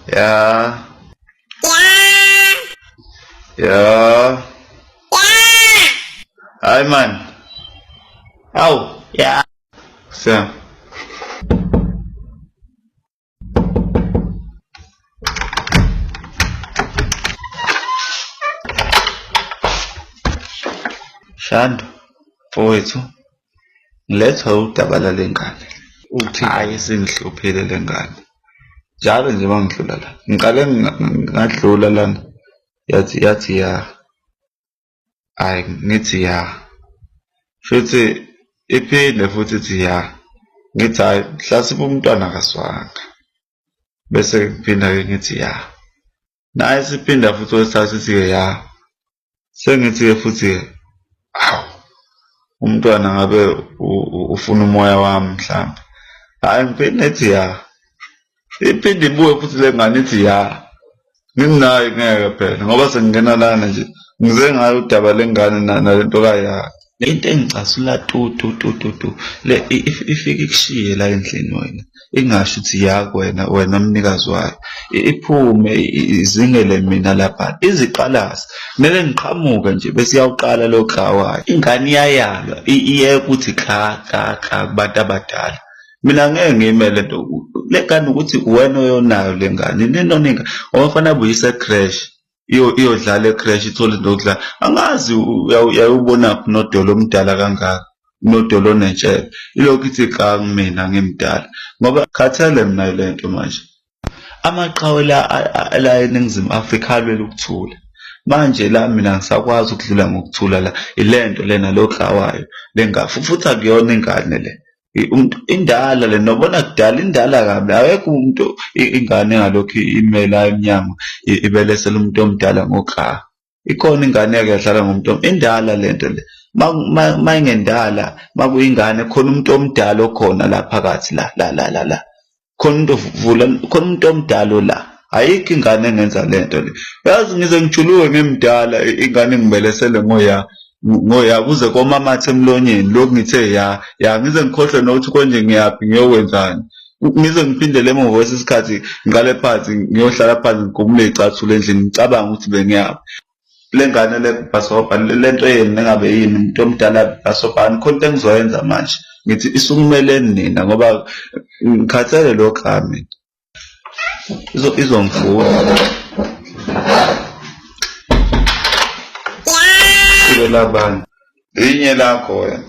Ja, Ja. ja. Ja. Hi Mann. Au. Ja. So. Shando, mfowethu, ngilethwa udaba lale ngane. Hhayi sengihluphile le ngane. Njalo nje mangidlula la. Ngiqale ngadlula lana. Yathi ya. Hhayi ngithi ya. Futhi iphinde futhi ithi ya. Ngithi hhayi mhlasimpe umntwana akaswanga. Bese ngiphinda-ke ngithi ya. Naye siphinda futhi okwesithathu sithi-ke ya. Sengithi-ke futhi-ke hawu. Umntwana ngabe ufuna umoya wami mhlawumbe. Hhayi ngiphinde ethi ya. Iphinde ibuye futhi le ngane ithi ya. Nginginayo ngeke phela ngoba sengingena lana nje ngize ngayo udaba lengane nalento kaya. Into engicasula tu le ifike ikushiye la endlini wena ingasho ukuthi ya kuwena wena mnikazi wayo iphume izingele mina lapha iziqalazi kumele ngiqhamuke nje bese iyawuqala lo kha wayo ingane iyayalwa iye ukuthi kha kubantu abadala. Mina ngeke ngiyimele nto le ngane ukuthi wena oyonayo le ngane ninoninga owafana buyise crash iyodlala ecrash ithole into yokudlala angazi uyawubona nodolo omdala kangaka nodolo onetshebe ilokhu ithi ka kumina ngimdala ngoba khathele mina lento manje amaqhawe la eNingizimu Afrika alwela ukuthula manje la mina ngisakwazi ukudlula ngokuthula la ilento lena lokhawayo lengafu futhi akuyona ingane le umuntu indala le nobona kudala indala kabi akekho umuntu ingane ngalokho imela emnyama ibelesela umuntu omdala ngokha ikhona ingane yake yadlala ngomuntu indala lento le mayingendala makuyingane khona umuntu omdala okhona la phakathi la khona umuntu ovula khona umuntu omdala la ayikho ingane engenza lento le yazi ngize ngijuluke ngimdala ingane ngibelesele ngoya kuze komamathe emlonyeni lokhu ngithe ya ngize ngikhohlwe nokuthi konje ngiyaphi ngiyowenzani ngize ngiphindele emuva kwesikhathi ngiqale phansi ngiyohlala phansi ngigumule icathulo endlini ngicabanga ukuthi bengiyaphi le ngane le bhasopa lento yeni nengabe yini umuntu omdala bhasopa khona into engizoyenza manje ngithi isukumeleni nina ngoba ngikhathele lokho ami izongifuna labani linye lakho wena